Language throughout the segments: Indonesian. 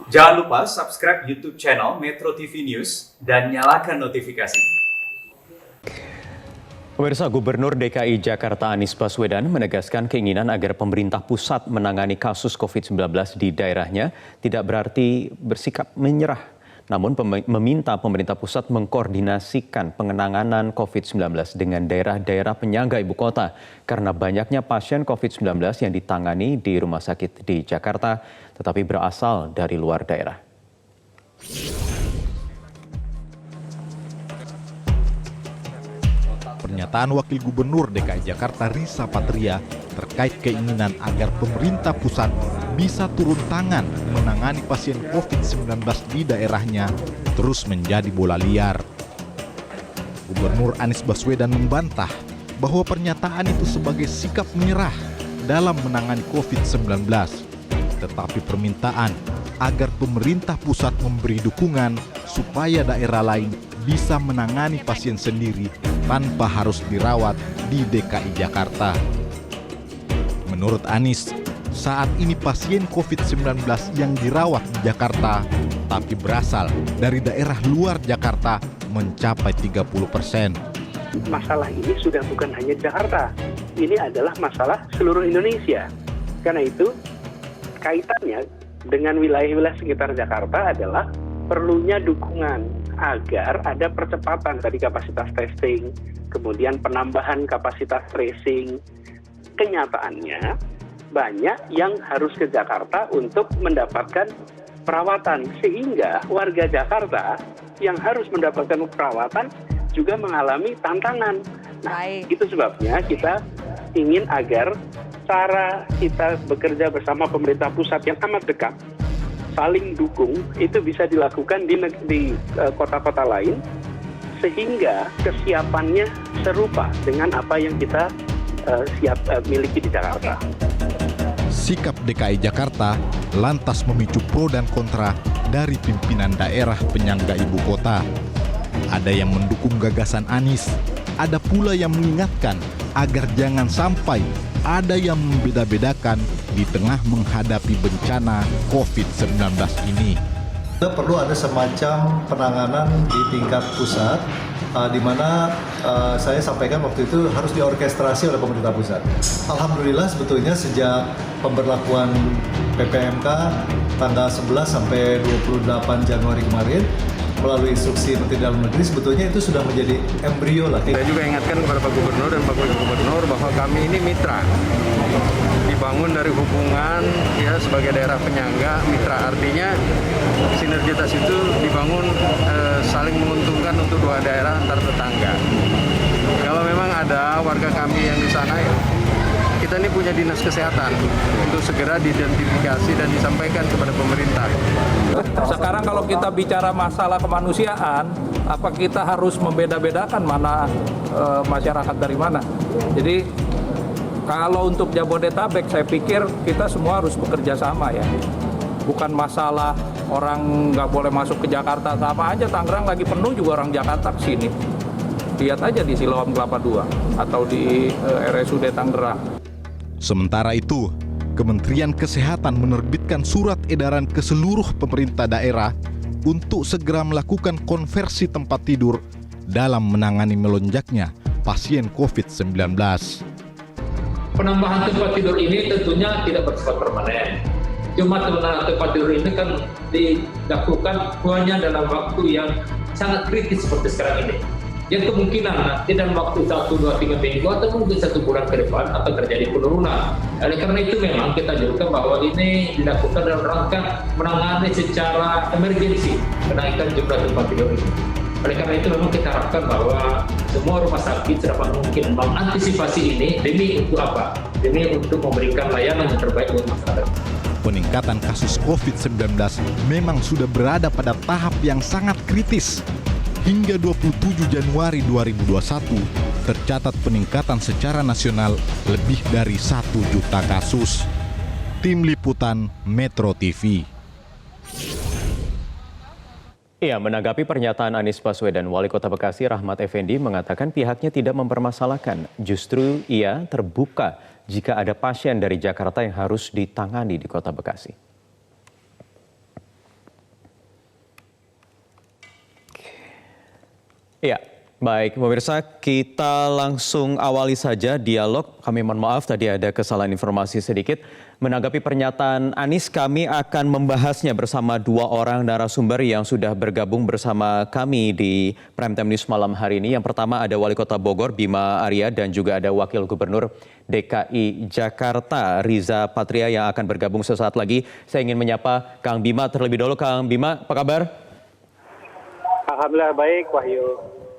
Jangan lupa subscribe YouTube channel Metro TV News dan nyalakan notifikasi. Pemirsa, Gubernur DKI Jakarta Anies Baswedan menegaskan keinginan agar pemerintah pusat menangani kasus COVID-19 di daerahnya tidak berarti bersikap menyerah. Namun meminta pemerintah pusat mengkoordinasikan penanganan COVID-19 dengan daerah-daerah penyangga ibu kota karena banyaknya pasien COVID-19 yang ditangani di rumah sakit di Jakarta tetapi berasal dari luar daerah. Pernyataan Wakil Gubernur DKI Jakarta Risa Patria terkait keinginan agar pemerintah pusat bisa turun tangan menangani pasien COVID-19 di daerahnya terus menjadi bola liar. Gubernur Anies Baswedan membantah bahwa pernyataan itu sebagai sikap menyerah dalam menangani COVID-19. Tetapi permintaan agar pemerintah pusat memberi dukungan supaya daerah lain bisa menangani pasien sendiri tanpa harus dirawat di DKI Jakarta. Menurut Anies, saat ini pasien COVID-19 yang dirawat di Jakarta tapi berasal dari daerah luar Jakarta mencapai 30%. Masalah ini sudah bukan hanya Jakarta, ini adalah masalah seluruh Indonesia. Karena itu, kaitannya dengan wilayah-wilayah sekitar Jakarta adalah perlunya dukungan agar ada percepatan tadi kapasitas testing, kemudian penambahan kapasitas tracing. Kenyataannya banyak yang harus ke Jakarta untuk mendapatkan perawatan, sehingga warga Jakarta yang harus mendapatkan perawatan juga mengalami tantangan. Nah, itu sebabnya kita ingin agar cara kita bekerja bersama pemerintah pusat yang amat dekat, saling dukung, itu bisa dilakukan di kota-kota lain sehingga kesiapannya serupa dengan apa yang kita miliki di Jakarta. Sikap DKI Jakarta lantas memicu pro dan kontra dari pimpinan daerah penyangga ibu kota. Ada yang mendukung gagasan Anies, ada pula yang mengingatkan agar jangan sampai ada yang membeda-bedakan di tengah menghadapi bencana COVID-19 ini. Perlu ada semacam penanganan di tingkat pusat, di mana saya sampaikan waktu itu harus diorkestrasi oleh pemerintah pusat. Alhamdulillah sebetulnya sejak pemberlakuan PPMK tanggal 11 sampai 28 Januari kemarin, melalui instruksi Menteri Dalam Negeri, sebetulnya itu sudah menjadi embrio lah. Saya juga ingatkan kepada Pak Gubernur dan Pak Wakil Gubernur bahwa kami ini mitra. Dibangun dari hubungan ya sebagai daerah penyangga, mitra artinya sinergitas itu dibangun saling menguntungkan untuk dua daerah antar tetangga. Kalau memang ada warga kami yang di sana ya, kita ini punya dinas kesehatan untuk segera diidentifikasi dan disampaikan kepada pemerintah. Sekarang kalau kita bicara masalah kemanusiaan, apa kita harus membeda-bedakan mana masyarakat dari mana? Jadi kalau untuk Jabodetabek, saya pikir kita semua harus bekerja sama ya. Bukan masalah orang nggak boleh masuk ke Jakarta, sama aja Tangerang lagi penuh juga orang Jakarta ke sini. Lihat aja di Siloam Kelapa II atau di RSUD Tangerang. Sementara itu, Kementerian Kesehatan menerbitkan surat edaran ke seluruh pemerintah daerah untuk segera melakukan konversi tempat tidur dalam menangani melonjaknya pasien COVID-19. Penambahan tempat tidur ini tentunya tidak bersifat permanen. Cuma penambahan tempat tidur ini kan dilakukan hanya dalam waktu yang sangat kritis seperti sekarang ini. Yang kemungkinan nanti dalam waktu 1, 2, 3 minggu atau mungkin 1 bulan ke depan akan terjadi penurunan. Oleh karena itu memang kita anjurkan bahwa ini dilakukan dalam rangka menangani secara emergensi kenaikan jumlah tempat tidur ini. Oleh karena itu memang kita harapkan bahwa semua rumah sakit sedapat mungkin mengantisipasi ini demi untuk apa? Demi untuk memberikan layanan yang terbaik untuk masyarakat. Peningkatan kasus COVID-19 memang sudah berada pada tahap yang sangat kritis. Hingga 27 Januari 2021, tercatat peningkatan secara nasional lebih dari 1 juta kasus. Tim Liputan Metro TV. Ya, menanggapi pernyataan Anies Baswedan, Wali Kota Bekasi Rahmat Effendi mengatakan pihaknya tidak mempermasalahkan. Justru ia terbuka jika ada pasien dari Jakarta yang harus ditangani di Kota Bekasi. Iya, baik pemirsa, kita langsung awali saja dialog. Kami mohon maaf tadi ada kesalahan informasi sedikit. Menanggapi pernyataan Anies, kami akan membahasnya bersama dua orang narasumber yang sudah bergabung bersama kami di Prime Time News malam hari ini. Yang pertama ada Wali Kota Bogor, Bima Arya, dan juga ada Wakil Gubernur DKI Jakarta, Riza Patria, yang akan bergabung sesaat lagi. Saya ingin menyapa Kang Bima terlebih dahulu. Kang Bima, apa kabar? Alhamdulillah baik, Wahyu.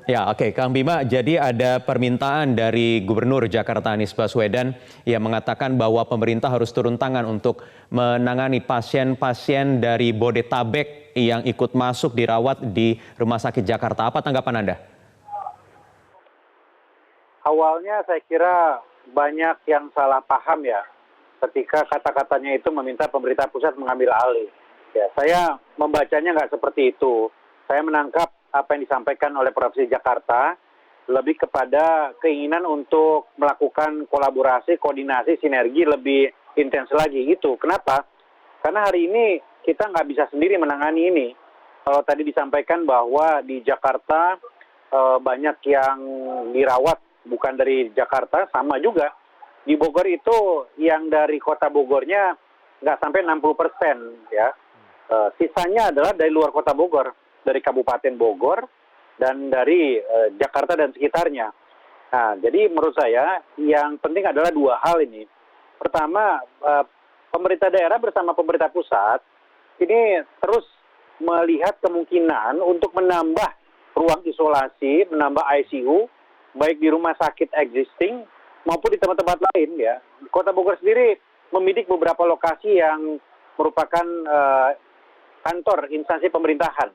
Ya, oke, Kang Bima, jadi ada permintaan dari Gubernur Jakarta Anies Baswedan yang mengatakan bahwa pemerintah harus turun tangan untuk menangani pasien-pasien dari Bodetabek yang ikut masuk dirawat di Rumah Sakit Jakarta. Apa tanggapan Anda? Awalnya saya kira banyak yang salah paham ya, ketika kata-katanya itu meminta pemerintah pusat mengambil alih. Ya, saya membacanya nggak seperti itu. Saya menangkap apa yang disampaikan oleh Provinsi Jakarta lebih kepada keinginan untuk melakukan kolaborasi, koordinasi, sinergi lebih intens lagi gitu. Kenapa? Karena hari ini kita nggak bisa sendiri menangani ini. Kalau tadi disampaikan bahwa di Jakarta banyak yang dirawat bukan dari Jakarta, sama juga. Di Bogor itu yang dari kota Bogornya nggak sampai 60% ya. Sisanya adalah dari luar kota Bogor, dari Kabupaten Bogor dan dari Jakarta dan sekitarnya. Nah, jadi menurut saya yang penting adalah dua hal ini. Pertama, pemerintah daerah bersama pemerintah pusat ini terus melihat kemungkinan untuk menambah ruang isolasi, menambah ICU, baik di rumah sakit existing maupun di tempat-tempat lain ya. Kota Bogor sendiri membidik beberapa lokasi yang merupakan kantor instansi pemerintahan.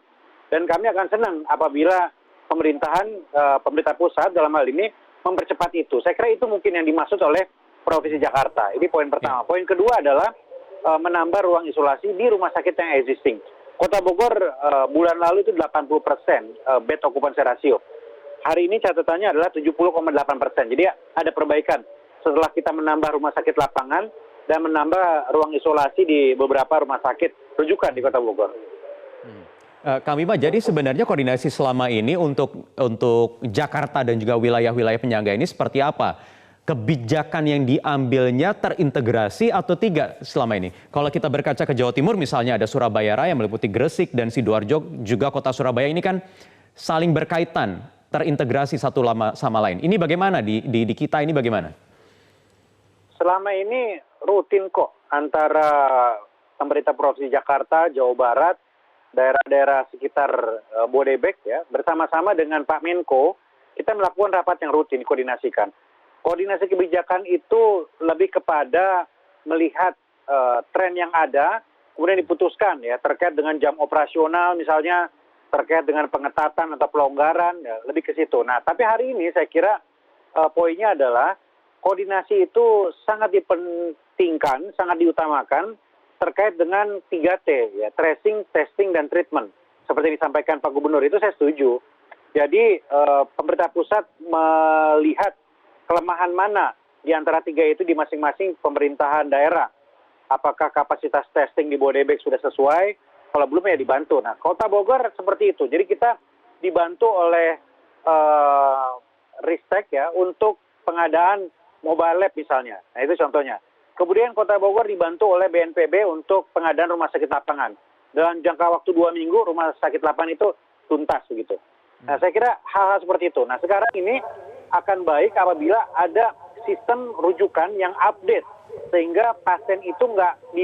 Dan kami akan senang apabila pemerintah pusat dalam hal ini mempercepat itu. Saya kira itu mungkin yang dimaksud oleh Provinsi Jakarta. Ini poin pertama. Poin kedua adalah menambah ruang isolasi di rumah sakit yang existing. Kota Bogor bulan lalu itu 80% bed occupancy ratio. Hari ini catatannya adalah 70,8%. Jadi ada perbaikan setelah kita menambah rumah sakit lapangan dan menambah ruang isolasi di beberapa rumah sakit rujukan di Kota Bogor. Kang Bima, jadi sebenarnya koordinasi selama ini untuk Jakarta dan juga wilayah-wilayah penyangga ini seperti apa? Kebijakan yang diambilnya terintegrasi atau tidak selama ini? Kalau kita berkaca ke Jawa Timur misalnya ada Surabaya Raya meliputi Gresik dan Sidoarjo, juga kota Surabaya ini kan saling berkaitan, terintegrasi satu sama lain. Ini bagaimana di kita ini bagaimana? Selama ini rutin kok antara pemerintah Provinsi Jakarta, Jawa Barat, daerah-daerah sekitar Bodebek ya, bersama-sama dengan Pak Menko, kita melakukan rapat yang rutin dikoordinasikan. Koordinasi kebijakan itu lebih kepada melihat tren yang ada, kemudian diputuskan ya terkait dengan jam operasional misalnya, terkait dengan pengetatan atau pelonggaran, ya, lebih ke situ. Nah, tapi hari ini saya kira poinnya adalah koordinasi itu sangat dipentingkan, sangat diutamakan terkait dengan 3T, ya, tracing, testing, dan treatment. Seperti disampaikan Pak Gubernur, itu saya setuju. Jadi pemerintah pusat melihat kelemahan mana di antara 3 itu di masing-masing pemerintahan daerah. Apakah kapasitas testing di Bodebek sudah sesuai? Kalau belum ya dibantu. Nah, Kota Bogor seperti itu. Jadi kita dibantu oleh Ristek ya untuk pengadaan mobile lab misalnya. Nah, itu contohnya. Kemudian Kota Bogor dibantu oleh BNPB untuk pengadaan rumah sakit lapangan. Dalam jangka waktu 2 minggu rumah sakit lapangan itu tuntas begitu. Nah, saya kira hal-hal seperti itu. Nah, sekarang ini akan baik apabila ada sistem rujukan yang update sehingga pasien itu nggak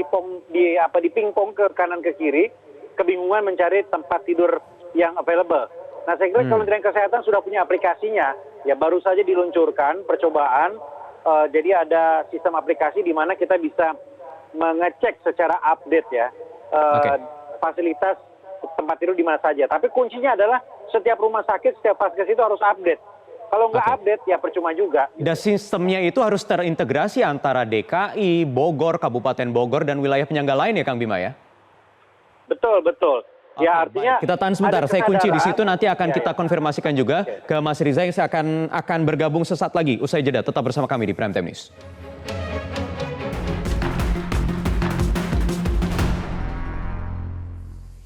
dipingpong ke kanan ke kiri, kebingungan mencari tempat tidur yang available. Nah, saya kira Kementerian Kesehatan sudah punya aplikasinya, ya baru saja diluncurkan percobaan. Jadi ada sistem aplikasi di mana kita bisa mengecek secara update ya fasilitas tempat tidur di mana saja. Tapi kuncinya adalah setiap rumah sakit, setiap vaskes itu harus update. Kalau nggak update ya percuma juga. Dan sistemnya itu harus terintegrasi antara DKI, Bogor, Kabupaten Bogor, dan wilayah penyangga lain ya Kang Bima ya? Betul, betul. Ya artinya kita tahan sebentar, saya kunci di situ, nanti akan kita konfirmasikan juga ke Mas Riza yang akan bergabung sesaat lagi. Usai jeda, tetap bersama kami di Prime Time News.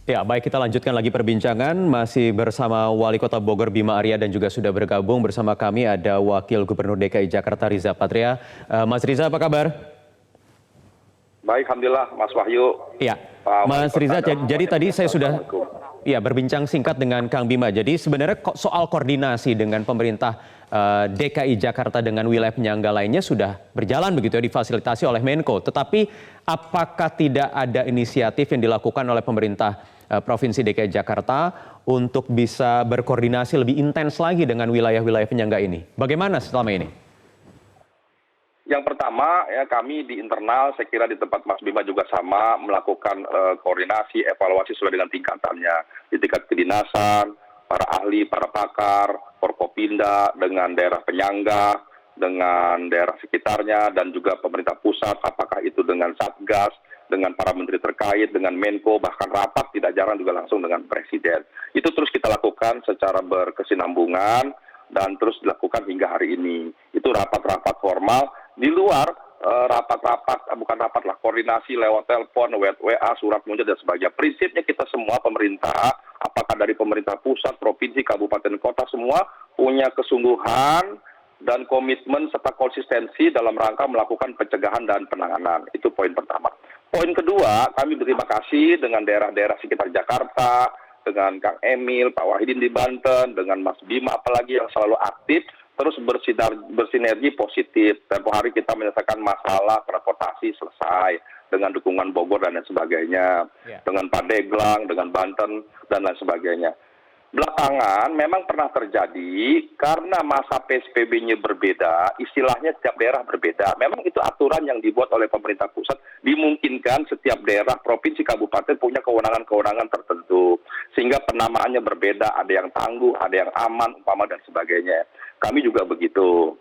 Ya, baik, kita lanjutkan lagi perbincangan masih bersama Wali Kota Bogor Bima Arya dan juga sudah bergabung bersama kami ada Wakil Gubernur DKI Jakarta Riza Patria. Mas Riza, apa kabar? Baik, alhamdulillah, Mas Wahyu. Iya, Mas Riza, jadi tadi saya sudah berbincang singkat dengan Kang Bima. Jadi sebenarnya soal koordinasi dengan pemerintah DKI Jakarta dengan wilayah penyangga lainnya sudah berjalan begitu ya, difasilitasi oleh Menko. Tetapi apakah tidak ada inisiatif yang dilakukan oleh pemerintah Provinsi DKI Jakarta untuk bisa berkoordinasi lebih intens lagi dengan wilayah-wilayah penyangga ini? Bagaimana selama ini? Yang pertama, ya kami di internal, saya kira di tempat Mas Bima juga sama, melakukan koordinasi, evaluasi sesuai dengan tingkatannya. Di tingkat kedinasan, para ahli, para pakar, Forkopimda, dengan daerah penyangga, dengan daerah sekitarnya, dan juga pemerintah pusat, apakah itu dengan Satgas, dengan para menteri terkait, dengan Menko, bahkan rapat tidak jarang juga langsung dengan Presiden. Itu terus kita lakukan secara berkesinambungan dan terus dilakukan hingga hari ini. Itu rapat-rapat formal di luar koordinasi lewat telepon, WA, surat munajat dan sebagainya. Prinsipnya kita semua pemerintah, apakah dari pemerintah pusat, provinsi, kabupaten, kota, semua punya kesungguhan dan komitmen serta konsistensi dalam rangka melakukan pencegahan dan penanganan. Itu poin pertama. Poin kedua, kami berterima kasih dengan daerah-daerah sekitar Jakarta, dengan Kang Emil, Pak Wahidin di Banten, dengan Mas Bima apalagi yang selalu aktif, terus bersinergi positif. Tempoh hari kita menyelesaikan masalah transportasi selesai dengan dukungan Bogor dan lain sebagainya, dengan Pandeglang, dengan Banten dan lain sebagainya. Belakangan memang pernah terjadi karena masa PSBB-nya berbeda, istilahnya setiap daerah berbeda. Memang itu aturan yang dibuat oleh pemerintah pusat, dimungkinkan setiap daerah, provinsi, kabupaten punya kewenangan-kewenangan tertentu. Sehingga penamaannya berbeda, ada yang tangguh, ada yang aman, umpama dan sebagainya. Kami juga begitu.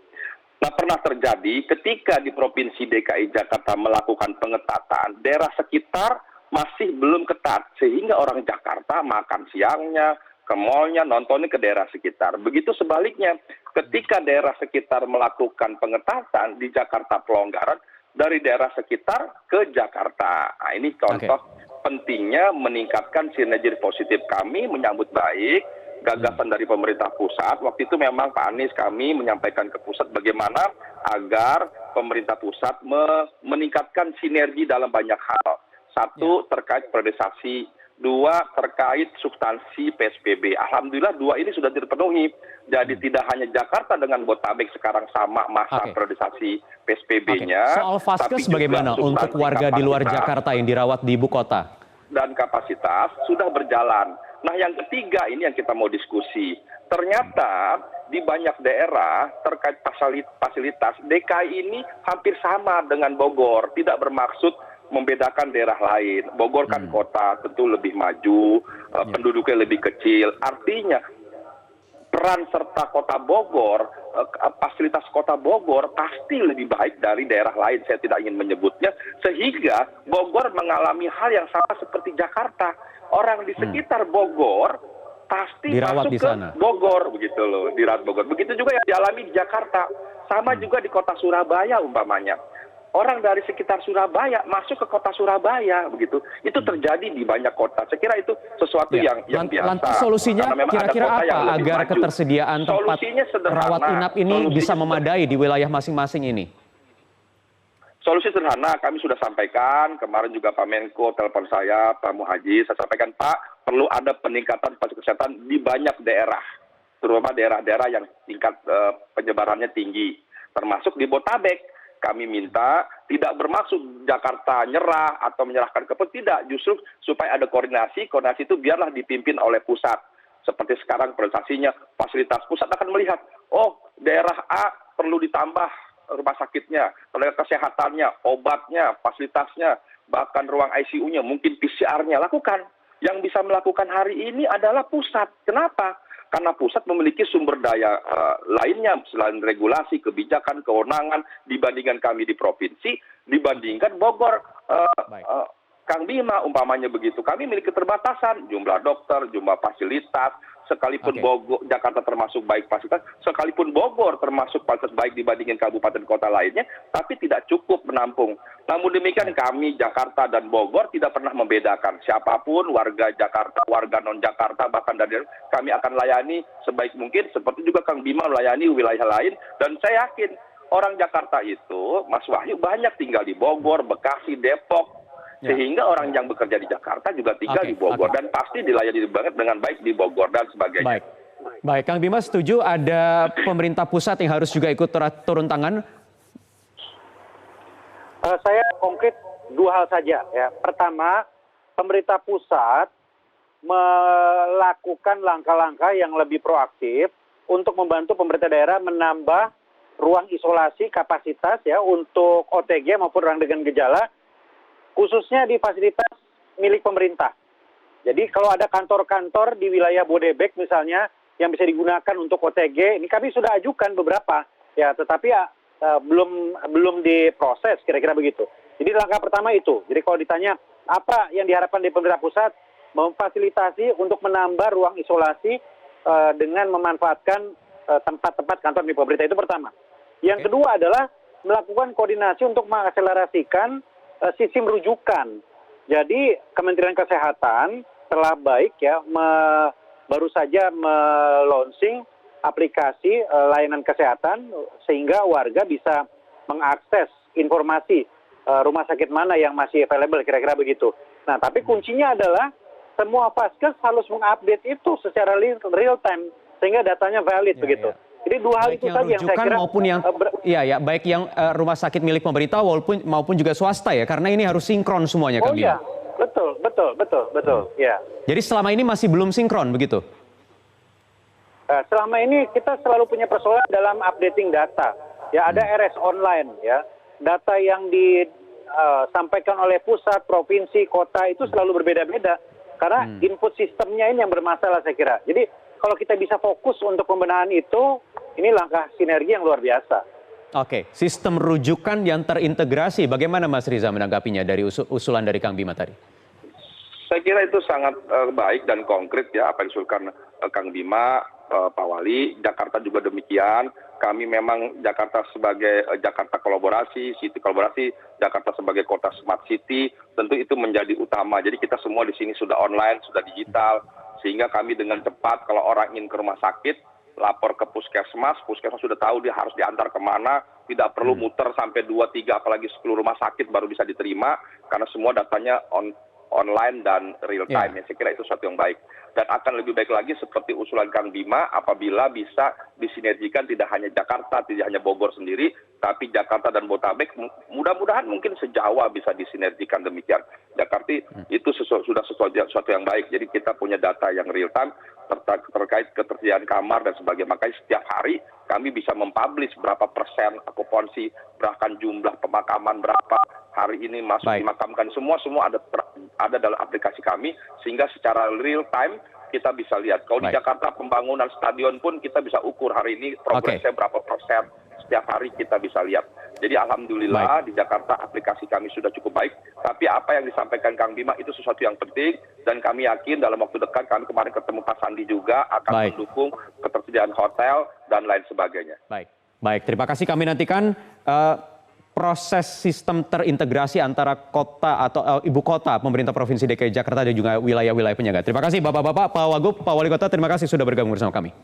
Nah, pernah terjadi ketika di Provinsi DKI Jakarta melakukan pengetatan, daerah sekitar masih belum ketat. Sehingga orang Jakarta makan siangnya, ke mallnya, nontonnya ke daerah sekitar. Begitu sebaliknya, ketika daerah sekitar melakukan pengetatan, di Jakarta pelonggaran, dari daerah sekitar ke Jakarta. Nah, ini contoh pentingnya meningkatkan sinergi positif. Kami menyambut baik gagasan dari pemerintah pusat. Waktu itu memang Pak Anies kami menyampaikan ke pusat bagaimana agar pemerintah pusat meningkatkan sinergi dalam banyak hal. Satu, terkait priorisasi. Dua, terkait substansi PSBB. Alhamdulillah dua ini sudah terpenuhi. Jadi tidak hanya Jakarta dengan Botabek sekarang sama masa priorisasi PSBB-nya. Soal vaskes bagaimana untuk warga di luar Jakarta yang dirawat di ibu kota? Dan kapasitas sudah berjalan. Nah, yang ketiga ini yang kita mau diskusi. Ternyata di banyak daerah terkait fasilitas DKI ini hampir sama dengan Bogor. Tidak bermaksud membedakan daerah lain. Bogor kan kota, tentu lebih maju, penduduknya lebih kecil. Artinya peran serta kota Bogor, fasilitas kota Bogor pasti lebih baik dari daerah lain. Saya tidak ingin menyebutnya. Sehingga Bogor mengalami hal yang sama seperti Jakarta. Orang di sekitar Bogor pasti dirawat masuk ke Bogor, begitu loh, dirawat Bogor. Begitu juga yang dialami di Jakarta. Sama juga di kota Surabaya umpamanya. Orang dari sekitar Surabaya masuk ke kota Surabaya, begitu. Itu terjadi di banyak kota. Saya kira itu sesuatu yang biasa. Lantas solusinya kira-kira apa agar ketersediaan tempat rawat inap ini bisa memadai di wilayah masing-masing ini? Solusi sederhana, kami sudah sampaikan, kemarin juga Pak Menko telepon saya, Pak Muhaji, saya sampaikan, Pak, perlu ada peningkatan fasilitas kesehatan di banyak daerah, terutama daerah-daerah yang tingkat penyebarannya tinggi, termasuk di Botabek. Kami minta tidak bermaksud Jakarta nyerah atau menyerahkan ke pusat, tidak, justru supaya ada koordinasi itu biarlah dipimpin oleh pusat. Seperti sekarang priorisasinya, fasilitas pusat akan melihat, oh daerah A perlu ditambah rumah sakitnya, tenaga kesehatannya, obatnya, fasilitasnya, bahkan ruang ICU-nya, mungkin PCR-nya, lakukan. Yang bisa melakukan hari ini adalah pusat. Kenapa? Karena pusat memiliki sumber daya lainnya, selain regulasi, kebijakan, kewenangan, dibandingkan kami di provinsi, dibandingkan Bogor, Kang Bima, umpamanya begitu. Kami memiliki keterbatasan, jumlah dokter, jumlah fasilitas, sekalipun Oke. Bogor, Jakarta termasuk baik fasilitas, sekalipun Bogor termasuk fasilitas baik dibandingin kabupaten kota lainnya, tapi tidak cukup menampung. Namun demikian kami Jakarta dan Bogor tidak pernah membedakan siapapun warga Jakarta, warga non Jakarta, bahkan dari kami akan layani sebaik mungkin, seperti juga Kang Bima melayani wilayah lain. Dan saya yakin orang Jakarta itu, Mas Wahyu, banyak tinggal di Bogor, Bekasi, Depok. Sehingga orang yang bekerja di Jakarta juga tinggal di Bogor dan pasti dilayani dengan baik di Bogor dan sebagainya. Baik, Kang Bima setuju ada pemerintah pusat yang harus juga ikut turun tangan? Saya konkret dua hal saja ya. Pertama, pemerintah pusat melakukan langkah-langkah yang lebih proaktif untuk membantu pemerintah daerah menambah ruang isolasi kapasitas ya untuk OTG maupun orang dengan gejala, khususnya di fasilitas milik pemerintah. Jadi kalau ada kantor-kantor di wilayah Bodebek misalnya yang bisa digunakan untuk OTG, ini kami sudah ajukan beberapa ya, tetapi belum diproses, kira-kira begitu. Jadi langkah pertama itu. Jadi kalau ditanya apa yang diharapkan dari pemerintah pusat, memfasilitasi untuk menambah ruang isolasi dengan memanfaatkan tempat-tempat kantor di pemerintah, itu pertama. Yang kedua adalah melakukan koordinasi untuk mengakselerasikan sistem rujukan. Jadi Kementerian Kesehatan telah baik ya baru saja meluncurkan aplikasi layanan kesehatan sehingga warga bisa mengakses informasi rumah sakit mana yang masih available, kira-kira begitu. Nah, tapi kuncinya adalah semua vaskes harus mengupdate itu secara real time sehingga datanya valid begitu. Jadi dua hal itu saja yang saya kira maupun yang baik yang rumah sakit milik pemerintah maupun juga swasta ya, karena ini harus sinkron semuanya, Kang Bima. Betul, ya. Jadi selama ini masih belum sinkron begitu? Selama ini kita selalu punya persoalan dalam updating data. Ya, ada RS online ya. Data yang disampaikan oleh pusat, provinsi, kota itu selalu berbeda-beda karena input sistemnya ini yang bermasalah saya kira. Jadi kalau kita bisa fokus untuk pembenahan itu, ini langkah sinergi yang luar biasa. Oke, sistem rujukan yang terintegrasi, bagaimana Mas Riza menanggapinya dari usulan dari Kang Bima tadi? Saya kira itu sangat baik dan konkret ya apa yang diusulkan Kang Bima, Pak Wali. Jakarta juga demikian. Kami memang Jakarta sebagai Jakarta kolaborasi, City kolaborasi, Jakarta sebagai kota smart city, tentu itu menjadi utama. Jadi kita semua di sini sudah online, sudah digital, sehingga kami dengan cepat kalau orang ingin ke rumah sakit, lapor ke puskesmas sudah tahu dia harus diantar kemana, tidak perlu muter sampai 2-3 apalagi 10 rumah sakit baru bisa diterima, karena semua datanya online dan real time. Saya kira itu sesuatu yang baik. Dan akan lebih baik lagi seperti usulan Kang Bima apabila bisa disinergikan tidak hanya Jakarta, tidak hanya Bogor sendiri, tapi Jakarta dan Botabek, mudah-mudahan mungkin se-Jawa bisa disinergikan demikian. Jakarta itu sudah sesuatu yang baik. Jadi kita punya data yang real time terkait ketersediaan kamar dan sebagainya. Makanya setiap hari kami bisa mempublish berapa persen okupansi, bahkan jumlah pemakaman berapa hari ini masuk dimakamkan, semua ada dalam aplikasi kami, sehingga secara real time kita bisa lihat. Kalau di Jakarta pembangunan stadion pun kita bisa ukur hari ini progresnya berapa persen, setiap hari kita bisa lihat. Jadi alhamdulillah di Jakarta aplikasi kami sudah cukup baik, tapi apa yang disampaikan Kang Bima itu sesuatu yang penting, dan kami yakin dalam waktu dekat, kami kemarin ketemu Pak Sandi juga akan mendukung ketersediaan hotel dan lain sebagainya. Baik, terima kasih. Kami nantikan proses sistem terintegrasi antara kota atau ibu kota pemerintah Provinsi DKI Jakarta dan juga wilayah-wilayah penyangga. Terima kasih Bapak-Bapak, Pak Wagub, Pak Wali Kota, terima kasih sudah bergabung bersama kami.